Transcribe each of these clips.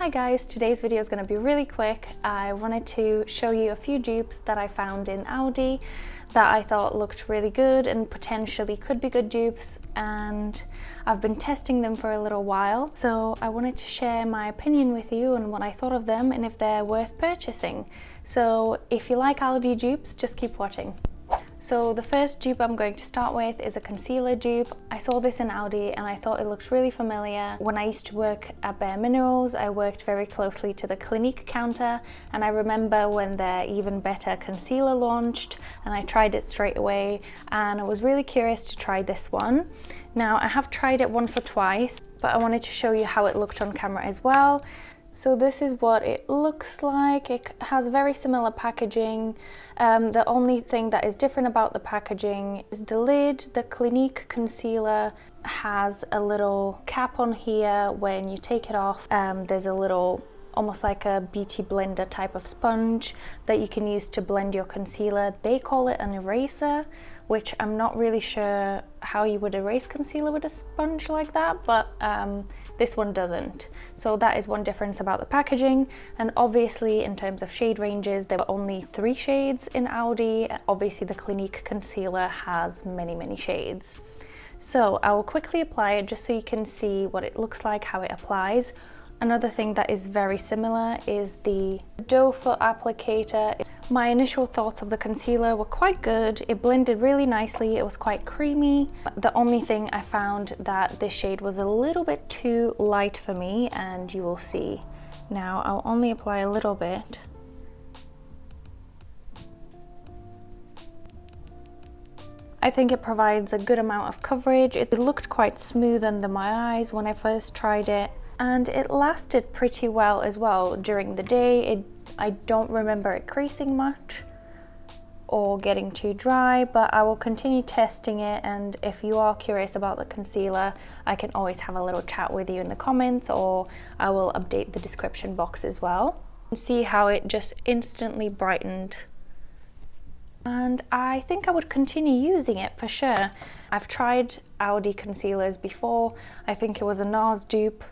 Hi guys, today's video is going to be really quick. I wanted to show you a few dupes that I found in Aldi that I thought looked really good and potentially could be good dupes, and I've been testing them for a little while. So I wanted to share my opinion with you and what I thought of them and if they're worth purchasing. So if you like Aldi dupes, just keep watching. So the first dupe I'm going to start with is a concealer dupe. I saw this in Aldi and I thought it looked really familiar. When I used to work at Bare Minerals, I worked very closely to the Clinique counter, and I remember when their Even Better concealer launched and I tried it straight away, and I was really curious to try this one. Now I have tried it once or twice, but I wanted to show you how it looked on camera as well. So this is what it looks like. It has very similar packaging. The only thing that is different about the packaging is the lid. The Clinique concealer has a little cap on here. When you take it off, there's a little, almost like a beauty blender type of sponge that you can use to blend your concealer. They call it an eraser, which I'm not really sure how you would erase concealer with a sponge like that, but this one doesn't. So that is one difference about the packaging. And obviously in terms of shade ranges, there were only 3 shades in Aldi. Obviously the Clinique concealer has many shades. So I will quickly apply it just so you can see what it looks like, how it applies. Another thing that is very similar is the doe foot applicator. My initial thoughts of the concealer were quite good. It blended really nicely. It was quite creamy. The only thing I found that this shade was a little bit too light for me, and you will see. Now I'll only apply a little bit. I think it provides a good amount of coverage. It looked quite smooth under my eyes when I first tried it, and it lasted pretty well as well during the day. I don't remember it creasing much or getting too dry, but I will continue testing it, and if you are curious about the concealer, I can always have a little chat with you in the comments, or I will update the description box as well. See how it just instantly brightened. And I think I would continue using it for sure. I've tried Aldi concealers before. I think it was a NARS dupe.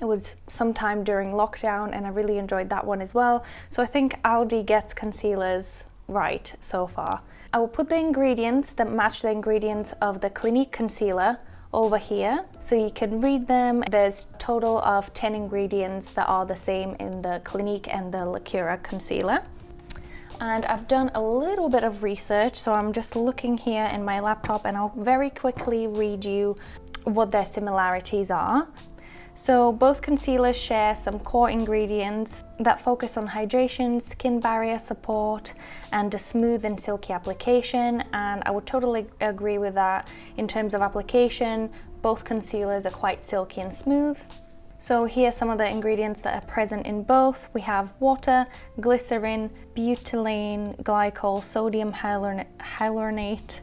It was sometime during lockdown and I really enjoyed that one as well. So I think Aldi gets concealers right so far. I will put the ingredients that match the ingredients of the Clinique concealer over here so you can read them. There's a total of 10 ingredients that are the same in the Clinique and the Lacura concealer. And I've done a little bit of research, so I'm just looking here in my laptop and I'll very quickly read you what their similarities are. So both concealers share some core ingredients that focus on hydration, skin barrier support, and a smooth and silky application, and I would totally agree with that. In terms of application, both concealers are quite silky and smooth. So here are some of the ingredients that are present in both. We have water, glycerin, butylene glycol, sodium hyaluronate.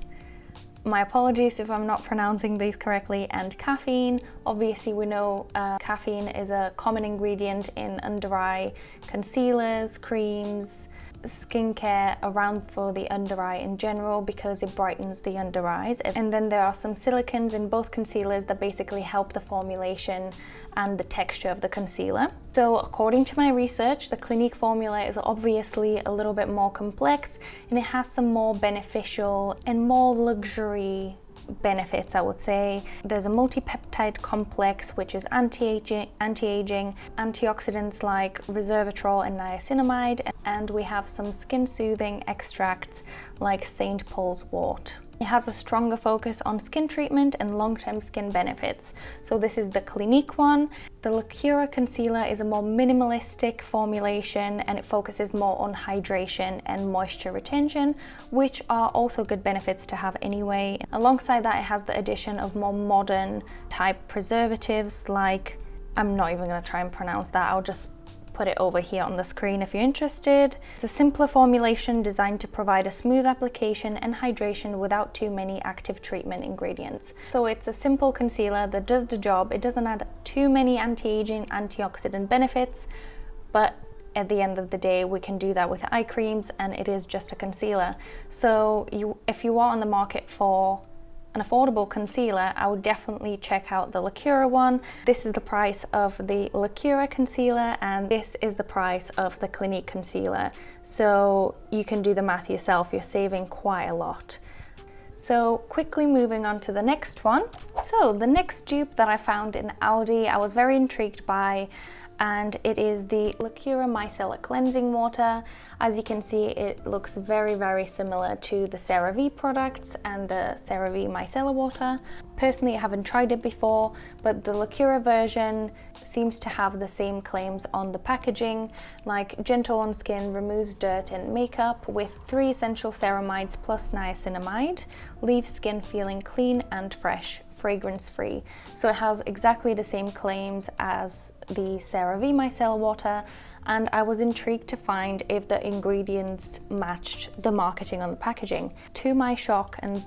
My apologies if I'm not pronouncing these correctly, and caffeine. Obviously we know caffeine is a common ingredient in under eye concealers, creams, skincare around for the under eye in general because it brightens the under eyes. And then there are some silicones in both concealers that basically help the formulation and the texture of the concealer. So according to my research, the Clinique formula is obviously a little bit more complex and it has some more beneficial and more luxury benefits, I would say. There's a multi-peptide complex which is anti-aging, antioxidants like resveratrol and niacinamide, and we have some skin soothing extracts like St. Paul's wort. It has a stronger focus on skin treatment and long-term skin benefits. So this is the Clinique one. The Lacura concealer is a more minimalistic formulation and it focuses more on hydration and moisture retention, which are also good benefits to have anyway. Alongside that, it has the addition of more modern type preservatives like, I'm not even going to try and pronounce that, I'll just put it over here on the screen if you're interested. It's a simpler formulation designed to provide a smooth application and hydration without too many active treatment ingredients. So it's a simple concealer that does the job. It doesn't add too many anti-aging, antioxidant benefits, but at the end of the day we can do that with eye creams, and it is just a concealer. So if you are on the market for an affordable concealer, I would definitely check out the Lacura one. This is the price of the Lacura concealer, and this is the price of the Clinique concealer. So you can do the math yourself, you're saving quite a lot. So quickly moving on to the next one. So the next dupe that I found in Aldi, I was very intrigued by, and it is the Lacura Micellar Cleansing Water. As you can see, it looks very, very similar to the CeraVe products and the CeraVe Micellar Water. Personally, I haven't tried it before, but the Lacura version seems to have the same claims on the packaging, like gentle on skin, removes dirt and makeup with 3 essential ceramides plus niacinamide, leaves skin feeling clean and fresh, fragrance-free. So it has exactly the same claims as the CeraVe Micellar Water, and I was intrigued to find if the ingredients matched the marketing on the packaging. To my shock and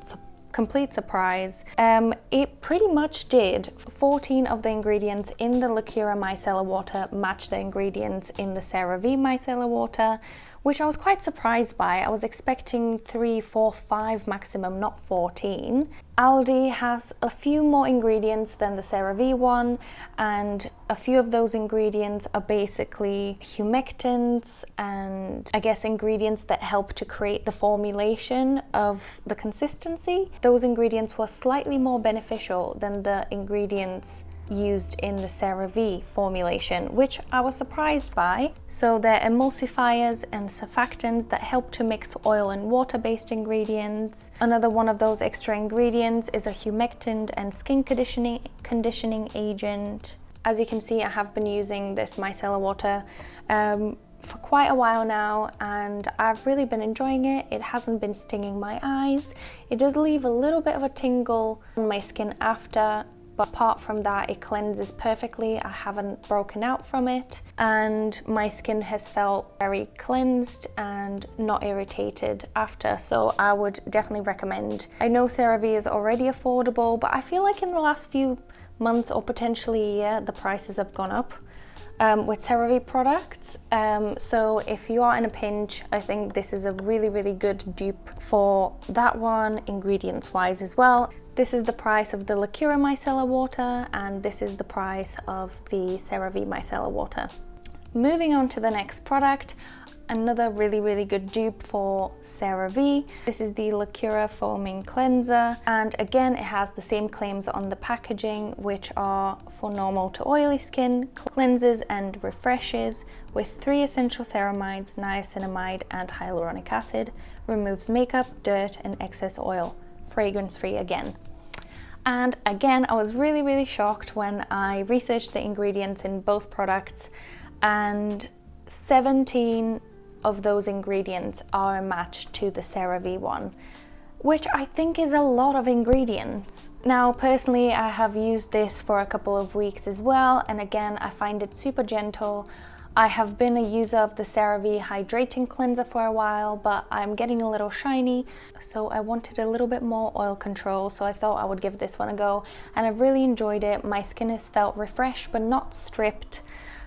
complete surprise, it pretty much did. 14 of the ingredients in the Lacura Micellar Water match the ingredients in the CeraVe Micellar Water, which I was quite surprised by. I was expecting 3, 4, 5 maximum, not 14. Aldi has a few more ingredients than the CeraVe one, and a few of those ingredients are basically humectants and I guess ingredients that help to create the formulation of the consistency. Those ingredients were slightly more beneficial than the ingredients used in the CeraVe formulation, which I was surprised by. So they're emulsifiers and surfactants that help to mix oil and water-based ingredients. Another one of those extra ingredients is a humectant and skin conditioning agent. As you can see, I have been using this micellar water for quite a while now, and I've really been enjoying it. It hasn't been stinging my eyes. It does leave a little bit of a tingle on my skin after, but apart from that, it cleanses perfectly. I haven't broken out from it, and my skin has felt very cleansed and not irritated after, so I would definitely recommend. I know CeraVe is already affordable, but I feel like in the last few months or potentially a year, the prices have gone up with CeraVe products. So if you are in a pinch, I think this is a really, really good dupe for that one, ingredients wise as well. This is the price of the Lacura Micellar Water, and this is the price of the CeraVe Micellar Water. Moving on to the next product, another really, really good dupe for CeraVe. This is the Lacura Foaming Cleanser, and again, it has the same claims on the packaging, which are for normal to oily skin, cleanses and refreshes with 3 essential ceramides, niacinamide and hyaluronic acid, removes makeup, dirt and excess oil, fragrance-free again. And again, I was really, really shocked when I researched the ingredients in both products, and 17 of those ingredients are a match to the CeraVe one, which I think is a lot of ingredients. Now, personally, I have used this for a couple of weeks as well, and again, I find it super gentle. I have been a user of the CeraVe Hydrating Cleanser for a while, but I'm getting a little shiny, so I wanted a little bit more oil control, so I thought I would give this one a go, and I've really enjoyed it. My skin has felt refreshed but not stripped,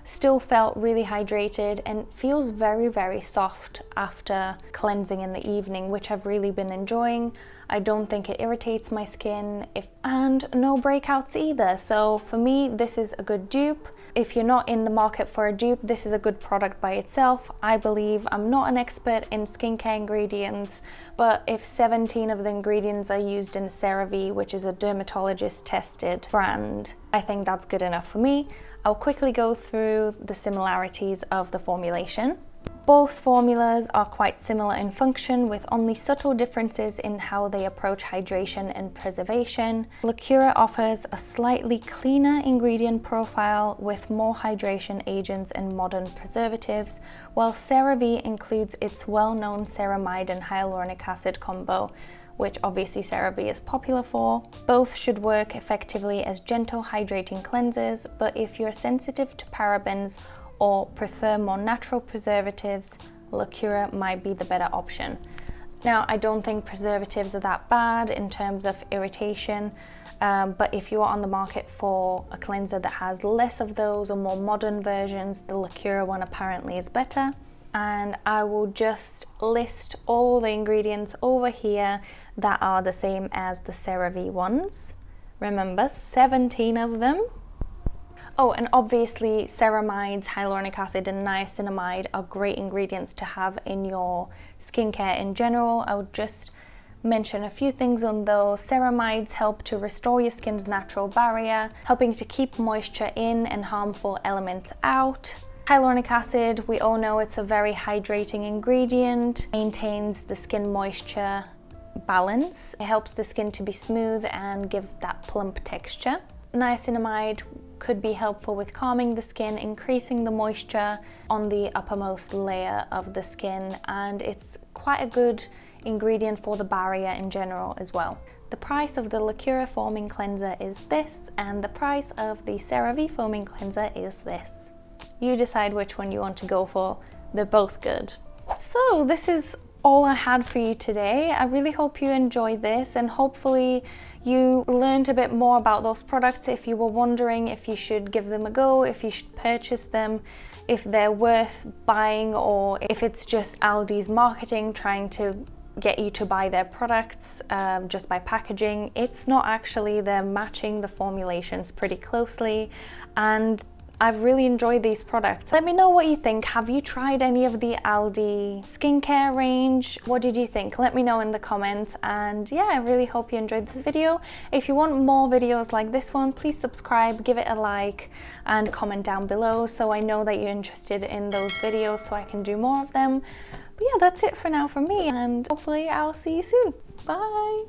still felt really hydrated, and feels very, very soft after cleansing in the evening, which I've really been enjoying. I don't think it irritates my skin, and no breakouts either, so for me, this is a good dupe. If you're not in the market for a dupe, this is a good product by itself, I believe. I'm not an expert in skincare ingredients, but if 17 of the ingredients are used in CeraVe, which is a dermatologist tested brand, I think that's good enough for me. I'll quickly go through the similarities of the formulation. Both formulas are quite similar in function, with only subtle differences in how they approach hydration and preservation. Lacura offers a slightly cleaner ingredient profile with more hydration agents and modern preservatives, while CeraVe includes its well-known ceramide and hyaluronic acid combo, which obviously CeraVe is popular for. Both should work effectively as gentle hydrating cleansers, but if you're sensitive to parabens or prefer more natural preservatives, Lacura might be the better option. Now, I don't think preservatives are that bad in terms of irritation, but if you are on the market for a cleanser that has less of those or more modern versions, the Lacura one apparently is better. and I will just list all the ingredients over here that are the same as the CeraVe ones. Remember, 17 of them. Oh, and obviously ceramides, hyaluronic acid and niacinamide are great ingredients to have in your skincare in general. I would just mention a few things on those. Ceramides help to restore your skin's natural barrier, helping to keep moisture in and harmful elements out. Hyaluronic acid, we all know it's a very hydrating ingredient, maintains the skin moisture balance. It helps the skin to be smooth and gives that plump texture. Niacinamide could be helpful with calming the skin, increasing the moisture on the uppermost layer of the skin, and it's quite a good ingredient for the barrier in general as well. The price of the Lacura foaming cleanser is this, and the price of the CeraVe foaming cleanser is this. You decide which one you want to go for. They're both good. So this is all I had for you today. I really hope you enjoyed this, and hopefully you learned a bit more about those products. If you were wondering if you should give them a go, if you should purchase them, if they're worth buying, or if it's just Aldi's marketing trying to get you to buy their products just by packaging. It's not actually. They're matching the formulations pretty closely, and I've really enjoyed these products. Let me know what you think. Have you tried any of the Aldi skincare range? What did you think? Let me know in the comments. And yeah, I really hope you enjoyed this video. If you want more videos like this one, please subscribe, give it a like, and comment down below so I know that you're interested in those videos so I can do more of them. But yeah, that's it for now from me, and hopefully I'll see you soon. Bye!